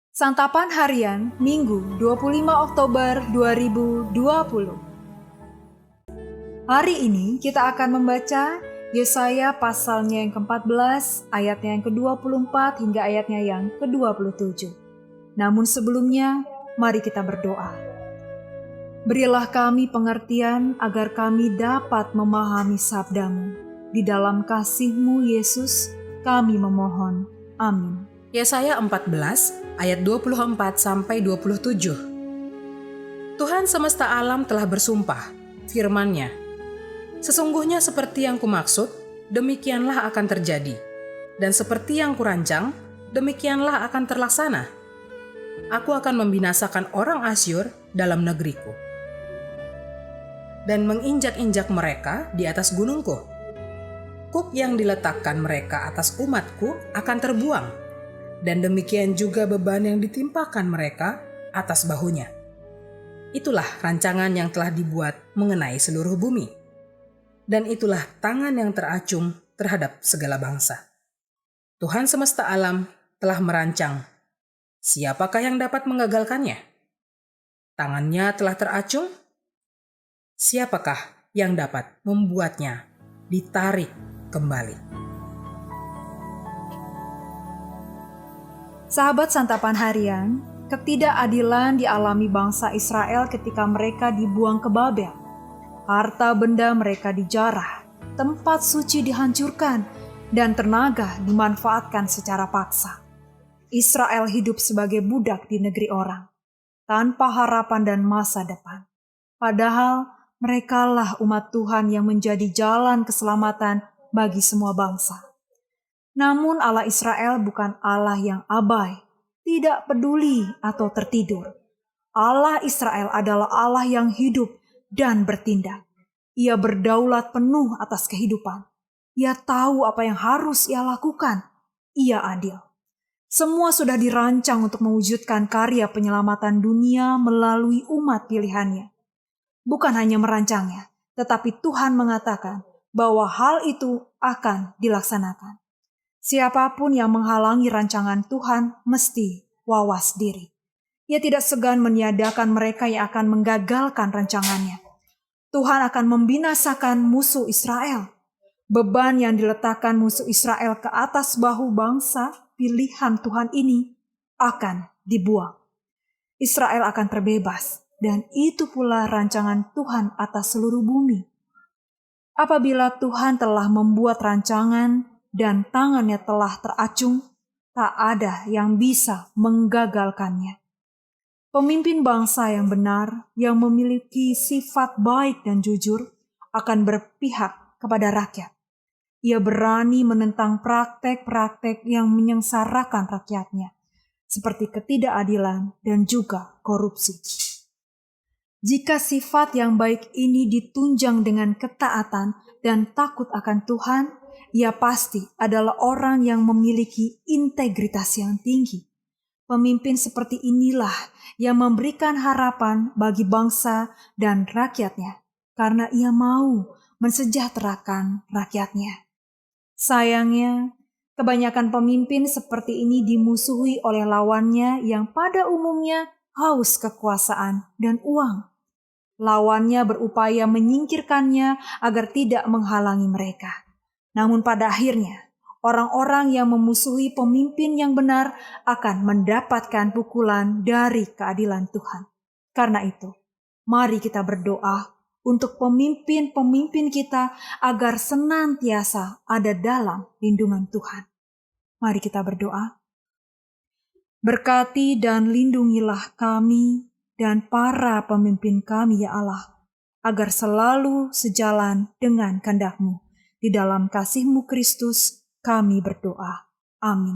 Santapan Harian Minggu 25 Oktober 2020. Hari ini kita akan membaca Yesaya pasalnya yang ke-14, ayatnya yang ke-24 hingga ayatnya yang ke-27. Namun sebelumnya, mari kita berdoa. Berilah kami pengertian agar kami dapat memahami sabdamu. Di dalam kasih-Mu Yesus, kami memohon. Amin. Yesaya 14 ayat 24 sampai 27. Tuhan semesta alam telah bersumpah, firman-Nya, sesungguhnya seperti yang kumaksud, demikianlah akan terjadi, dan seperti yang kurancang, demikianlah akan terlaksana. Aku akan membinasakan orang Asyur dalam negeriku, dan menginjak-injak mereka di atas gunungku. Kuk yang diletakkan mereka atas umatku akan terbuang, dan demikian juga beban yang ditimpakan mereka atas bahunya. Itulah rancangan yang telah dibuat mengenai seluruh bumi. Dan itulah tangan yang teracung terhadap segala bangsa. Tuhan semesta alam telah merancang. Siapakah yang dapat menggagalkannya? Tangannya telah teracung. Siapakah yang dapat membuatnya ditarik kembali? Sahabat Santapan Harian, ketidakadilan dialami bangsa Israel ketika mereka dibuang ke Babel. Harta benda mereka dijarah, tempat suci dihancurkan, dan tenaga dimanfaatkan secara paksa. Israel hidup sebagai budak di negeri orang, tanpa harapan dan masa depan. Padahal merekalah umat Tuhan yang menjadi jalan keselamatan bagi semua bangsa. Namun Allah Israel bukan Allah yang abai, tidak peduli atau tertidur. Allah Israel adalah Allah yang hidup dan bertindak. Ia berdaulat penuh atas kehidupan. Ia tahu apa yang harus ia lakukan. Ia adil. Semua sudah dirancang untuk mewujudkan karya penyelamatan dunia melalui umat pilihannya. Bukan hanya merancangnya, tetapi Tuhan mengatakan bahwa hal itu akan dilaksanakan. Siapapun yang menghalangi rancangan Tuhan mesti wawas diri. Ia tidak segan meniadakan mereka yang akan menggagalkan rancangannya. Tuhan akan membinasakan musuh Israel. Beban yang diletakkan musuh Israel ke atas bahu bangsa pilihan Tuhan ini akan dibuang. Israel akan terbebas, dan itu pula rancangan Tuhan atas seluruh bumi. Apabila Tuhan telah membuat rancangan dan tangannya telah teracung, tak ada yang bisa menggagalkannya. Pemimpin bangsa yang benar, yang memiliki sifat baik dan jujur, akan berpihak kepada rakyat. Ia berani menentang praktek-praktek yang menyengsarakan rakyatnya, seperti ketidakadilan dan juga korupsi. Jika sifat yang baik ini ditunjang dengan ketaatan dan takut akan Tuhan, ia pasti adalah orang yang memiliki integritas yang tinggi. Pemimpin seperti inilah yang memberikan harapan bagi bangsa dan rakyatnya, karena ia mau mensejahterakan rakyatnya. Sayangnya, kebanyakan pemimpin seperti ini dimusuhi oleh lawannya yang pada umumnya haus kekuasaan dan uang. Lawannya berupaya menyingkirkannya agar tidak menghalangi mereka. Namun pada akhirnya, orang-orang yang memusuhi pemimpin yang benar akan mendapatkan pukulan dari keadilan Tuhan. Karena itu, mari kita berdoa untuk pemimpin-pemimpin kita agar senantiasa ada dalam lindungan Tuhan. Mari kita berdoa. Berkati dan lindungilah kami dan para pemimpin kami ya Allah, agar selalu sejalan dengan kehendak-Mu. Di dalam kasih-Mu Kristus kami berdoa. Amin.